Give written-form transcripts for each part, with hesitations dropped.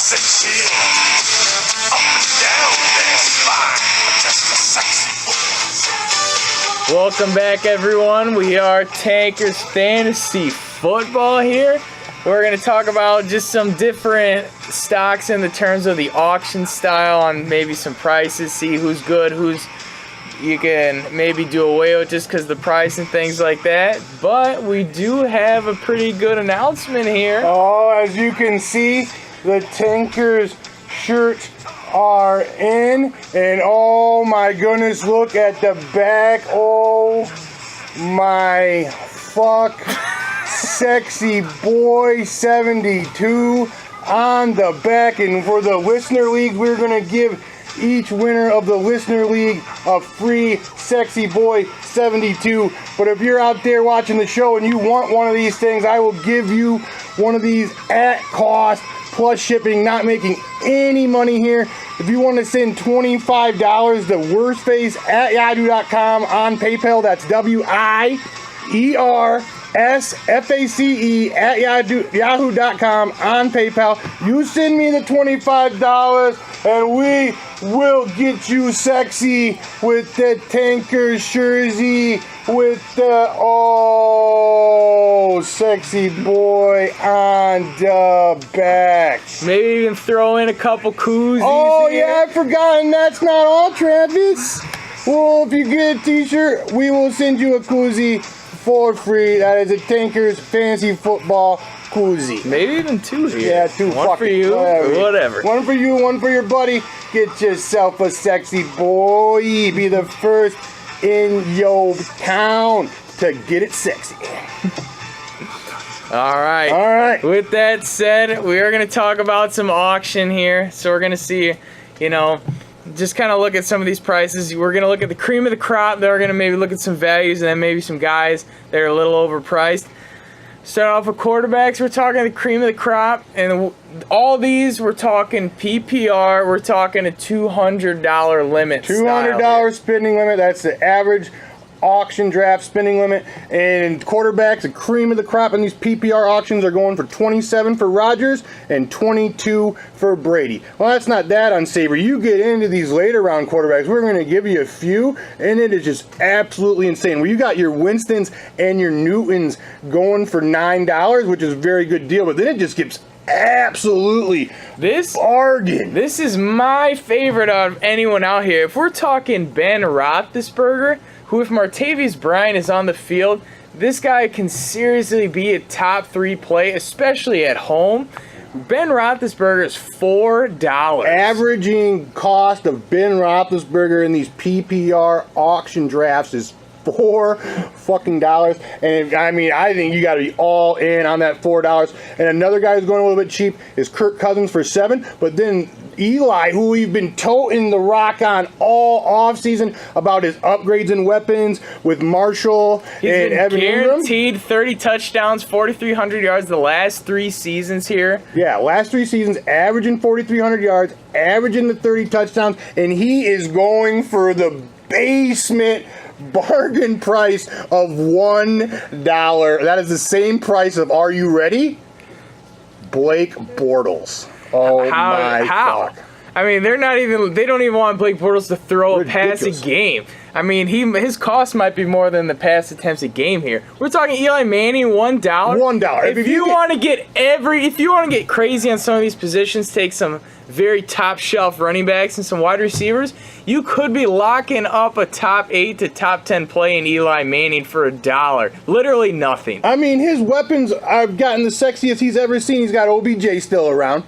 sexy. Up and down their spine. Just a sexy boy. Welcome back, everyone. We are Tankers Fantasy Football here. We're going to talk about just some different stocks in the terms of the auction style on maybe some prices, see who's good, who's you can maybe do away with just because the price and things like that. But we do have a pretty good announcement here. Oh, as you can see, the Tankers shirts are in, and oh my goodness, look at the back. Oh my fuck. Sexy boy 72 on the back. And for the listener league, we're gonna give each winner of the listener league a free Sexy Boy 72. But if you're out there watching the show and you want one of these things, I will give you one of these at cost plus shipping, not making any money here. If you want to send $25 to worstface@yahoo.com on PayPal, that's WIERSFACE at yahoo.com on PayPal. You send me the $25 and we will get you sexy with the Tankers jersey with the sexy boy on the back. Maybe even throw in a couple koozies. Oh here. yeah, I've forgotten. That's not all, Travis. Well, if you get a t-shirt, we will send you a koozie for free. That is a Tankers Fantasy Football koozie. Maybe even two here. Yeah, two. One for you, whatever. One for you, one for your buddy. Get yourself a sexy boy. Be the first in your town to get it sexy. All right. All right. With that said, we are going to talk about some auction here. So we're going to see, just kind of look at some of these prices. We're going to look at the cream of the crop. Then we're going to maybe look at some values and then maybe some guys that are a little overpriced. Start off with quarterbacks. We're talking the cream of the crop. And all these, we're talking PPR. We're talking a $200 limit. $200 spending limit. That's the average auction draft spending limit. And quarterbacks, the cream of the crop in these PPR auctions are going for 27 for Rodgers and 22 for Brady. Well, that's not that unsavory. You get into these later round quarterbacks, we're going to give you a few, and it is just absolutely insane. Well, you got your Winstons and your Newtons going for $9, which is a very good deal, but then it just gets absolutely bargain. This is my favorite out of anyone out here. If we're talking Ben Roethlisberger, who if Martavis Bryant is on the field, this guy can seriously be a top 3 play, especially at home. Ben Roethlisberger is $4. Averaging cost of Ben Roethlisberger in these PPR auction drafts is $4 fucking dollars. And I think you got to be all in on that $4. And another guy who's going a little bit cheap is Kirk Cousins for $7. But then Eli, who we've been toting the rock on all offseason about his upgrades and weapons with Marshall and Evan Ingram. Guaranteed 30 touchdowns, 4,300 yards the last 3 seasons here. Yeah, last 3 seasons, averaging 4,300 yards, averaging the 30 touchdowns, and he is going for the basement bargain price of $1. That is the same price of, are you ready? Blake Bortles. Oh my how? fuck. They don't even want Blake Bortles to throw Ridiculous. a pass a game. His cost might be more than the pass attempts a game here. We're talking Eli Manning, $1. $1. If you want to get crazy on some of these positions, take some very top shelf running backs and some wide receivers, you could be locking up a top 8 to top 10 play in Eli Manning for $1. Literally nothing. His weapons, I've gotten the sexiest he's ever seen. He's got OBJ still around.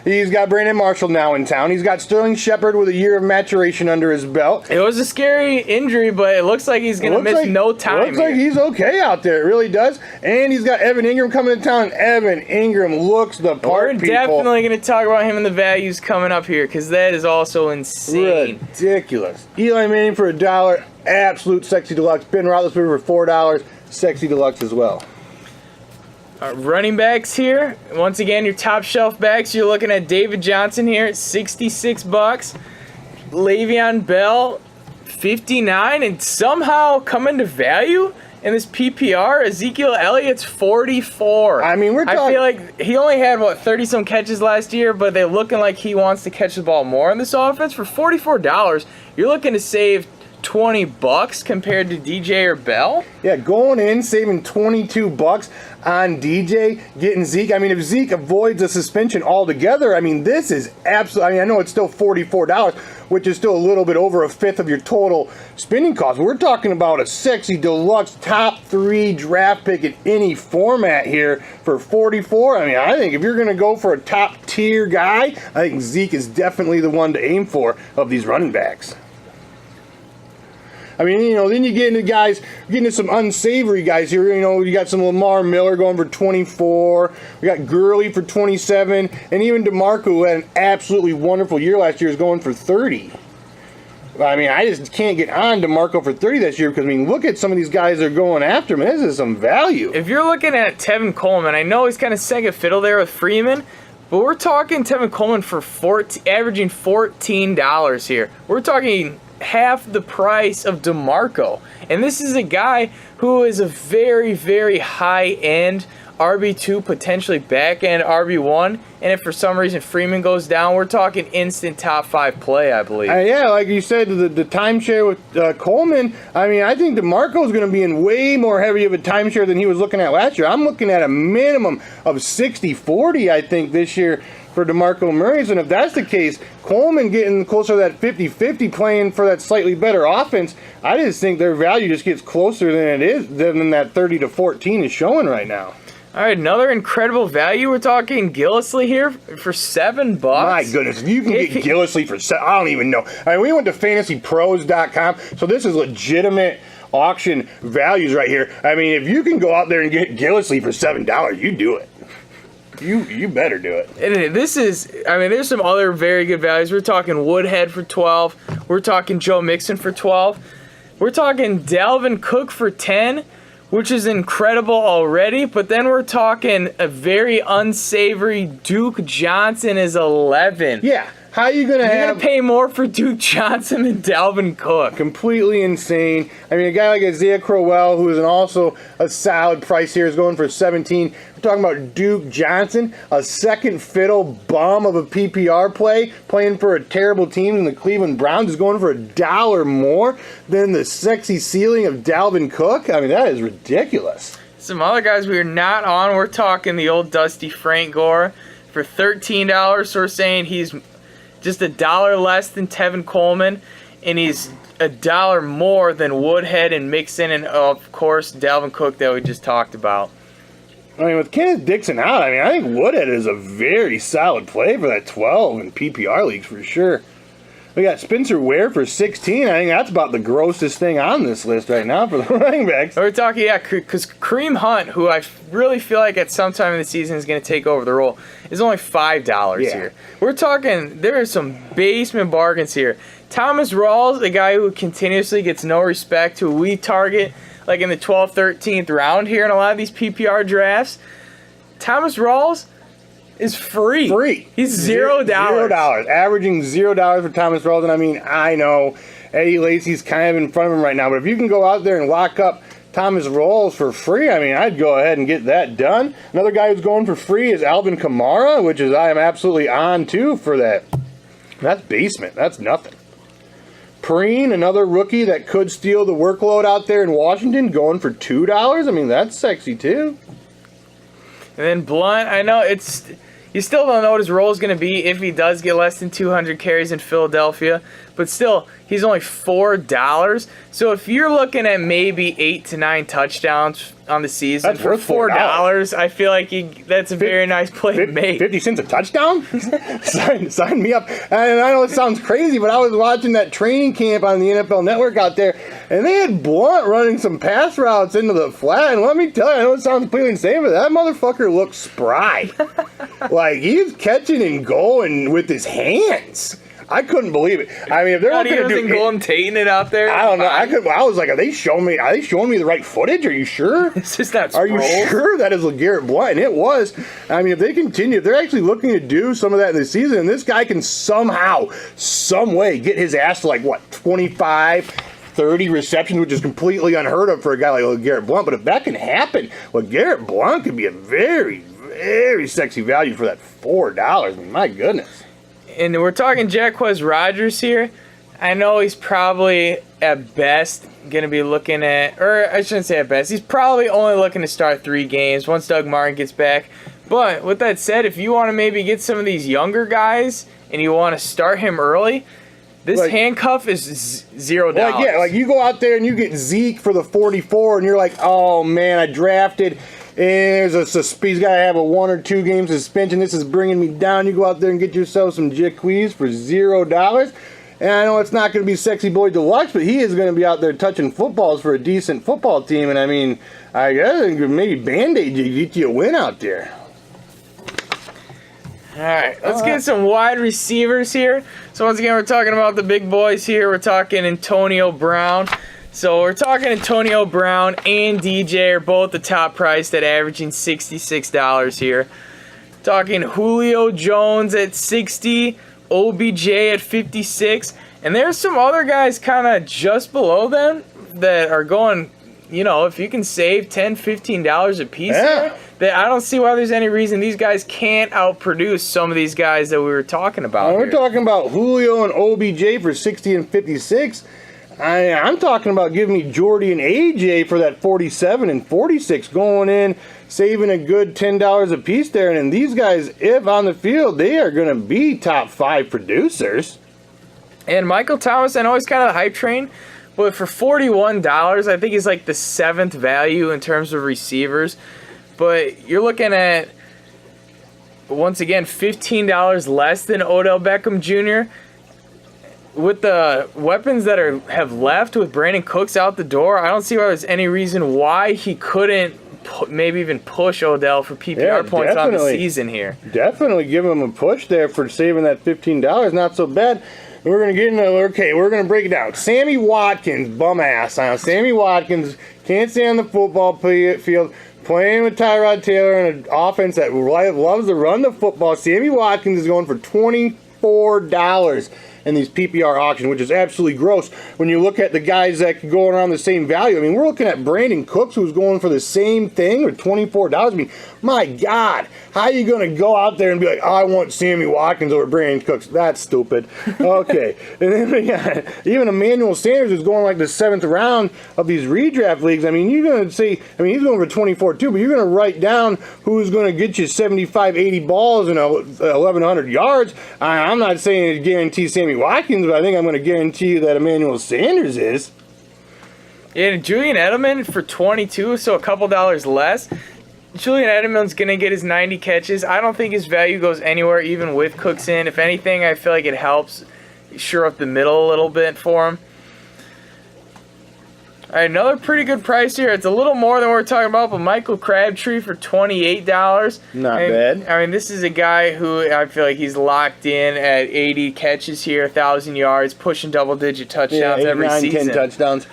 He's got Brandon Marshall now in town. He's got Sterling Shepard with a year of maturation under his belt. It was a scary injury, but it looks like he's going to miss no time. Looks like he's okay out there. It really does. And he's got Evan Ingram coming to town. Evan Ingram looks the part, We're definitely going to talk about him and the values coming up here because that is also insane. Ridiculous. Eli Manning for $1. Absolute sexy deluxe. Ben Roethlisberger for $4. Sexy deluxe as well. Running backs here. Once again, your top shelf backs. You're looking at David Johnson here at $66. Le'Veon Bell, $59. And somehow coming to value in this PPR, Ezekiel Elliott's 44. I mean, we're I talking- feel like he only had, 30-some catches last year, but they're looking like he wants to catch the ball more in this offense. For $44, you're looking to save $20 compared to DJ or Bell. Yeah, going in, saving $22 on DJ, getting Zeke. I mean, if Zeke avoids a suspension altogether, I mean, this is absolutely, I mean, I know it's still $44, which is still a little bit over a fifth of your total spending cost. We're talking about a sexy deluxe top 3 draft pick in any format here for $44. I mean, I think if you're going to go for a top tier guy, I think Zeke is definitely the one to aim for of these running backs. I mean, you know, then you get into guys, getting into some unsavory guys here. You know, you got some Lamar Miller going for 24. We got Gurley for 27. And even DeMarco, who had an absolutely wonderful year last year, is going for 30. I mean, I just can't get on DeMarco for 30 this year because, I mean, look at some of these guys that are going after him. This is some value. If you're looking at Tevin Coleman, I know he's kind of second fiddle there with Freeman, but we're talking Tevin Coleman for averaging $14 here. We're talking half the price of DeMarco. And this is a guy who is a very, very high-end RB2, potentially back-end RB1. And if for some reason Freeman goes down, we're talking instant top 5 play, I believe. Yeah, like you said, the timeshare with Coleman, I mean, I think DeMarco is going to be in way more heavy of a timeshare than he was looking at last year. I'm looking at a minimum of 60-40, I think, this year for DeMarco Murray. And if that's the case, Coleman getting closer to that 50-50 playing for that slightly better offense, I just think their value just gets closer than it is, than that 30-14 is showing right now. All right, another incredible value. We're talking Gillislee here for $7. My goodness, if you can get Gillislee for I don't even know. I mean, we went to fantasypros.com, so this is legitimate auction values right here. I mean, if you can go out there and get Gillislee for $7, you do it. You better do it. And this is, I mean, there's some other very good values. We're talking Woodhead for 12. We're talking Joe Mixon for 12. We're talking Dalvin Cook for 10, which is incredible already. But then we're talking a very unsavory Duke Johnson is 11. Yeah. How are you going to You're have... going to pay more for Duke Johnson than Dalvin Cook. Completely insane. I mean, a guy like Isaiah Crowell, who is also a solid price here, is going for 17. We're talking about Duke Johnson, a second fiddle bum of a PPR play, playing for a terrible team in the Cleveland Browns, is going for $1 more than the sexy ceiling of Dalvin Cook. I mean, that is ridiculous. Some other guys we are not on, we're talking the old dusty Frank Gore for $13. So we're saying he's just $1 less than Tevin Coleman, and he's $1 more than Woodhead and Mixon, and of course Dalvin Cook that we just talked about. I mean, with Kenneth Dixon out, I mean, I think Woodhead is a very solid play for that 12 in PPR leagues for sure. We got Spencer Ware for 16. I think that's about the grossest thing on this list right now for the running backs. We're talking, yeah, because Kareem Hunt, who I really feel like at some time in the season is going to take over the role, is only $5 here. We're talking, there are some basement bargains here. Thomas Rawls, the guy who continuously gets no respect, who we target like in the 12th, 13th round here in a lot of these PPR drafts. Thomas Rawls is free. He's $0. $0. Averaging $0 for Thomas Rawls. And I mean, I know Eddie Lacy's kind of in front of him right now, but if you can go out there and lock up Thomas Rawls for free, I mean, I'd go ahead and get that done. Another guy who's going for free is Alvin Kamara, which is I am absolutely on too for that. That's basement. That's nothing. Perine, another rookie that could steal the workload out there in Washington, going for $2. I mean, that's sexy too. And then Blunt, I know it's, you still don't know what his role is going to be if he does get less than 200 carries in Philadelphia, but still, he's only $4. So if you're looking at maybe 8 to 9 touchdowns on the season That's for worth $4, I feel like that's a very nice play to make. 50 cents a touchdown? sign me up. And I know it sounds crazy, but I was watching that training camp on the NFL Network out there, and they had Blunt running some pass routes into the flat, and let me tell you, I know it sounds completely insane, but that motherfucker looks spry. Like, he's catching and going with his hands. I couldn't believe it. I mean, if they're looking to do Golden Tating it out there. I don't know. I was like, are they showing me the right footage? Are you sure? It's just not Are you sure that is LeGarrette Blount? And it was. I mean, if they continue, if they're actually looking to do some of that in the season, and this guy can somehow, some way get his ass to like, what, 25, 30 receptions, which is completely unheard of for a guy like Garrett Blount. But if that can happen, well, Garrett Blount could be a very, very sexy value for that $4. I mean, my goodness. And we're talking Jacquizz Rodgers here. I know he's probably at best going to be looking at, or I shouldn't say at best, he's probably only looking to start 3 games once Doug Martin gets back. But with that said, if you want to maybe get some of these younger guys and you want to start him early, this handcuff is $0. Like you go out there and you get Zeke for the 44 and you're like, oh man, I drafted and there's he's got to have a 1 or 2 game suspension. This is bringing me down. You go out there and get yourself some Jacquizz for $0. And I know it's not going to be Sexy Boy Deluxe, but he is going to be out there touching footballs for a decent football team. And I mean, I guess maybe Band-Aid get you a win out there. All right, let's get some wide receivers here. So once again, we're talking about the big boys here. We're talking Antonio Brown. So we're talking Antonio Brown and DJ are both the top priced at averaging $66 here. Talking Julio Jones at $60, OBJ at $56, and there's some other guys kind of just below them that are going, you know, if you can save $10, $15 a piece here, that I don't see why there's any reason these guys can't outproduce some of these guys that we were talking about. We're talking about Julio and OBJ for 60 and 56. I'm talking about giving me Jordy and AJ for that 47 and 46, going in, saving a good $10 a piece there. And then these guys, if on the field, they are going to be top 5 producers. And Michael Thomas, I know he's kind of the hype train, but for $41, I think he's like the 7th value in terms of receivers. But you're looking at, once again, $15 less than Odell Beckham Jr., with the weapons that have left with Brandon Cooks out the door. I don't see why there's any reason why he couldn't maybe even push Odell for PPR points on the season here. Definitely give him a push there for saving that $15. Not so bad. We're going to get into, we're going to break it down. Sammy Watkins, bum ass. Sammy Watkins can't stay on the football field, playing with Tyrod Taylor in an offense that loves to run the football. Sammy Watkins is going for $24 in these PPR auctions, which is absolutely gross when you look at the guys that could go around the same value. I mean, we're looking at Brandon Cooks, who's going for the same thing with $24. I mean, my God, how are you going to go out there and be like, oh, I want Sammy Watkins over Brandon Cooks? That's stupid. Okay. And then we got even Emmanuel Sanders, who's going like the 7th round of these redraft leagues. I mean, you're going to say, I mean, he's going for 24 too, but you're going to write down who's going to get you 75, 80 balls and 1,100 yards. I'm not saying it guarantees Sammy Watkins, but I think I'm going to guarantee you that Emmanuel Sanders is. Yeah, and Julian Edelman for 22, so a couple dollars less. Julian Edelman's going to get his 90 catches. I don't think his value goes anywhere even with Cooks in. If anything, I feel like it helps shore up the middle a little bit for him. All right, another pretty good price here. It's a little more than we're talking about, but Michael Crabtree for $28. Not bad. I mean, this is a guy who I feel like he's locked in at 80 catches here, 1,000 yards, pushing double-digit touchdowns every season. 10 touchdowns.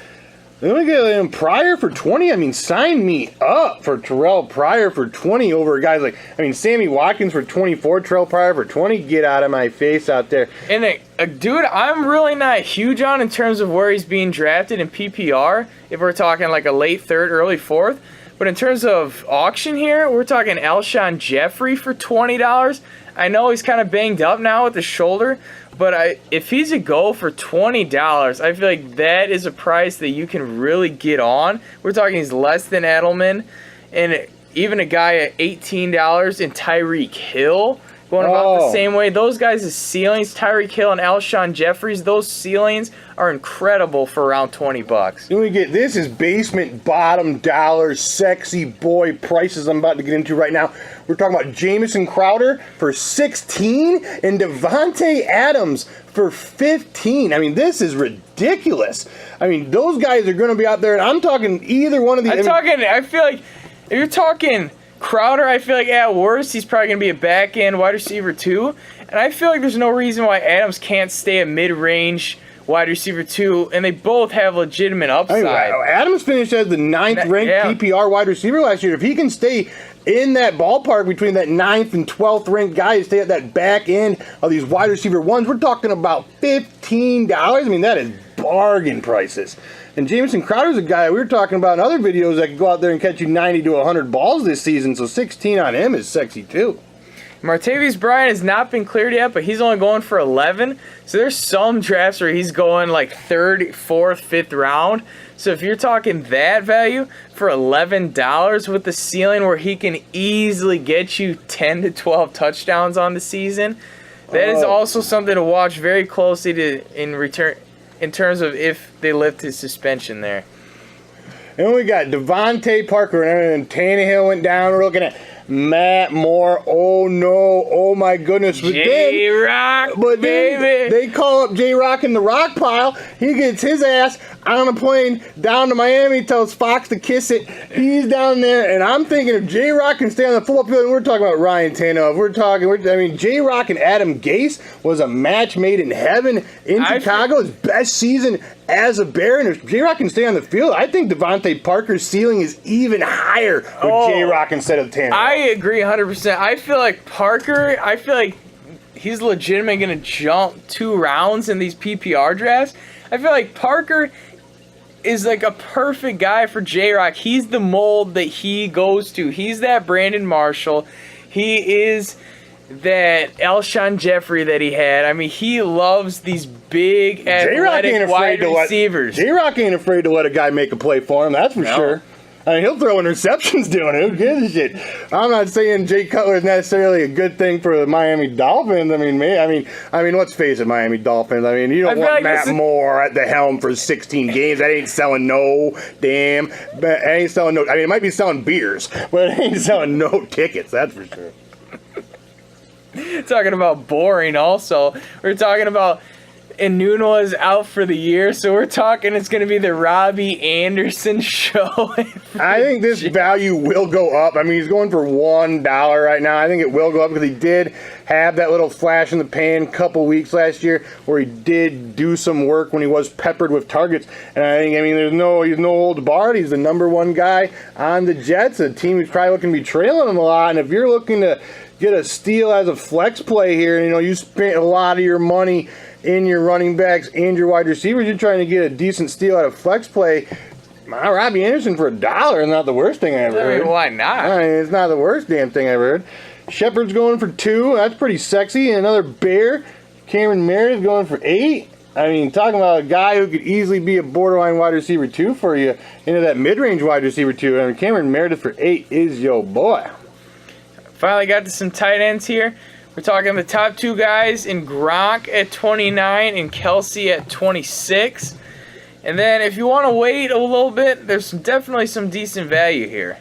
Then we get him Pryor for 20. I mean, sign me up for Terrell Pryor for 20 over guys like, I mean, Sammy Watkins for 24, Terrell Pryor for 20. Get out of my face out there. And a dude I'm really not huge on in terms of where he's being drafted in PPR, if we're talking like a late 3rd, early 4th. But in terms of auction here, we're talking Alshon Jeffrey for $20. I know he's kind of banged up now with the shoulder, but if he's a go for $20, I feel like that is a price that you can really get on. We're talking he's less than Edelman, and even a guy at $18 in Tyreek Hill going about the same way. Those guys' ceilings, Tyreek Hill and Alshon Jeffries, those ceilings are incredible for around $20. Then we get, this is basement bottom dollar sexy boy prices I'm about to get into right now. We're talking about Jamison Crowder for 16 and Devontae Adams for 15. I mean, this is ridiculous. I mean, those guys are going to be out there, and I'm talking either one of these. I feel like if you're talking Crowder, I feel like at worst he's probably going to be a back end wide receiver too, and I feel like there's no reason why Adams can't stay a mid-range wide receiver too, and they both have legitimate upside. I mean, Adams finished as the 9th ranked PPR wide receiver last year. If he can stay in that ballpark between that 9th and 12th ranked guy, stay at that back end of these wide receiver ones, we're talking about $15. I mean, that is bargain prices. And Jamison Crowder's a guy we were talking about in other videos that could go out there and catch you 90 to 100 balls this season, so 16 on him is sexy too. Martavis Bryant has not been cleared yet, but he's only going for 11. So there's some drafts where he's going like 3rd, 4th, 5th round. So if you're talking that value for $11 with the ceiling where he can easily get you 10 to 12 touchdowns on the season, that is also something to watch very closely in terms of if they lift his suspension there. And we got Devontae Parker, and Tannehill went down. We're looking at Matt Moore. Oh no! Oh my goodness! J-Rock, but baby. then they call up J-Rock in the rock pile. He gets his ass on a plane down to Miami. Tells Fox to kiss it. He's down there, and I'm thinking if J-Rock can stay on the football field, and we're talking about Ryan Tannehill. J-Rock and Adam Gase was a match made in heaven in Chicago. His best season as a Bear, and if J-Rock can stay on the field, I think Devontae Parker's ceiling is even higher with J-Rock instead of Tannehill. I agree 100%. I feel like Parker, he's legitimately going to jump 2 rounds in these PPR drafts. I feel like Parker is like a perfect guy for J-Rock. He's the mold that he goes to. He's that Brandon Marshall. He is that Alshon Jeffrey that he had. I mean, he loves these big athletic wide receivers. J-Rock ain't afraid to let a guy make a play for him, that's for sure. I mean, he'll throw interceptions doing it. Who gives a shit? I'm not saying Jay Cutler is necessarily a good thing for the Miami Dolphins. I mean, let's face it, Miami Dolphins. I mean, you don't want Matt Moore at the helm for 16 games. That ain't selling no damn. It ain't selling no. I mean, it might be selling beers, but it ain't selling no tickets. That's for sure. Talking about boring also. We're talking about Inunua is out for the year, so we're talking it's going to be the Robbie Anderson show. I think this value will go up. I mean, he's going for $1 right now. I think it will go up because he did have that little flash in the pan couple weeks last year where he did do some work when he was peppered with targets. And he's no old Bart. He's the #1 guy on the Jets, a team who's probably looking to be trailing him a lot. And if you're looking to get a steal as a flex play here, and you spent a lot of your money in your running backs and your wide receivers, you're trying to get a decent steal out of flex play. Robbie Anderson for $1 is not the worst thing I ever heard. Why not? I mean, it's not the worst damn thing I ever heard. Shepard's going for 2. That's pretty sexy. And another Bear, Cameron Meredith, going for 8. I mean, talking about a guy who could easily be a borderline wide receiver 2 for you into that mid-range wide receiver 2. I mean, Cameron Meredith for 8 is your boy. Finally got to some tight ends here. We're talking the top 2 guys in Gronk at 29 and Kelsey at 26. And then if you want to wait a little bit, there's definitely some decent value here.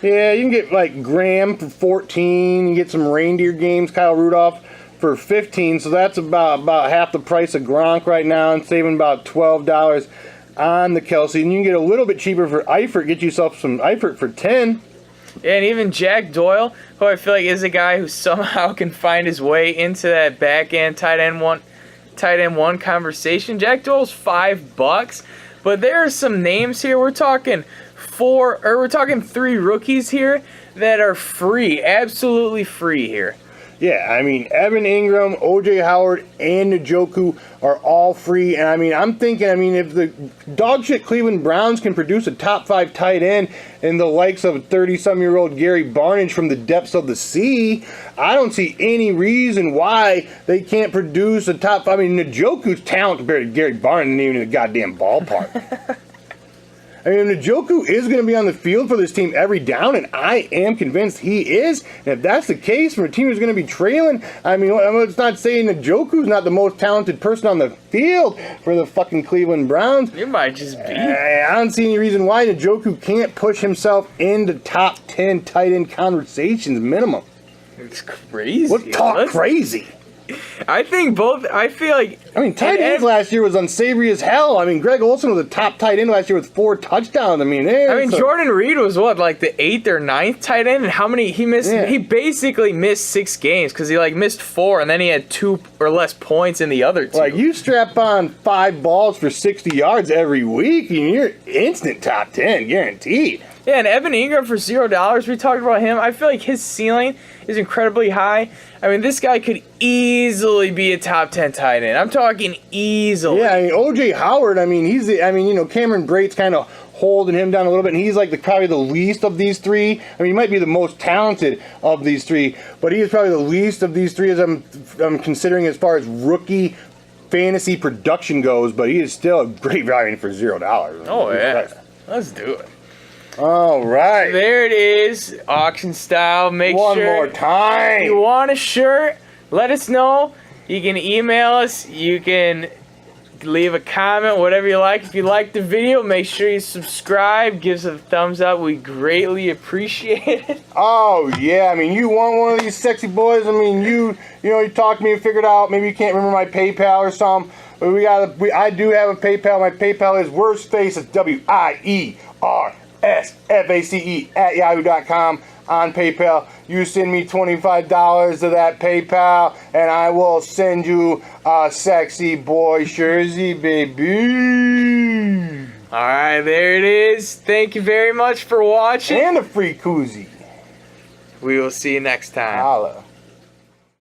Yeah, you can get like Graham for 14. You get some reindeer games, Kyle Rudolph for 15. So that's about half the price of Gronk right now, and saving about $12 on the Kelsey. And you can get a little bit cheaper for Eifert. Get yourself some Eifert for 10. And even Jack Doyle, who I feel like is a guy who somehow can find his way into that back end tight end one conversation. Jack Doyle's $5, but there are some names here. We're talking 3 rookies here that are free, absolutely free here. Yeah, I mean, Evan Ingram, O.J. Howard, and Njoku are all free. And, I'm thinking, if the dogshit Cleveland Browns can produce a top 5 tight end in the likes of 30-some-year-old Gary Barnidge from the depths of the sea, I don't see any reason why they can't produce a top 5. Njoku's talent compared to Gary Barnidge isn't even in the goddamn ballpark. Njoku is going to be on the field for this team every down, and I am convinced he is. And if that's the case for a team who's going to be trailing, let's not say Njoku's not the most talented person on the field for the fucking Cleveland Browns. You might just be. I don't see any reason why Njoku can't push himself into top 10 tight end conversations minimum. It's crazy. Let's talk crazy. I think both. I feel like. Tight ends last year was unsavory as hell. Greg Olsen was a top tight end last year with 4 touchdowns. Jordan Reed was what, the 8th or 9th tight end, and how many he missed? Yeah. He basically missed 6 games because he missed 4, and then he had 2 or less points in the other 2. You strap on 5 balls for 60 yards every week, and you're instant top 10, guaranteed. Yeah, and Evan Ingram for $0. We talked about him. I feel like his ceiling is incredibly high. I mean, this guy could easily be a top 10 tight end. I'm talking easily. Yeah, I mean, OJ Howard, I mean, Cameron Brate's kind of holding him down a little bit, and he's like probably the least of these three. I mean, he might be the most talented of these three, but he is probably the least of these three as I'm considering as far as rookie fantasy production goes, but he is still a great value for $0. Oh, yeah. Let's do it. All right. There it is, auction style. Make One sure more time. if you want a shirt, let us know. You can email us. You can leave a comment, whatever you like. If you like the video, make sure you subscribe. Give us a thumbs up. We greatly appreciate it. Oh yeah, I mean, you want one of these sexy boys? I mean, you talked to me and figured out. Maybe you can't remember my PayPal or something, but I do have a PayPal. My PayPal is worstface. It's WIERSFACE@yahoo.com. On PayPal, you send me $25 to that PayPal, and I will send you a sexy boy jersey, baby. All right, there it is. Thank you very much for watching. And a free koozie. We will see you next time. Holla.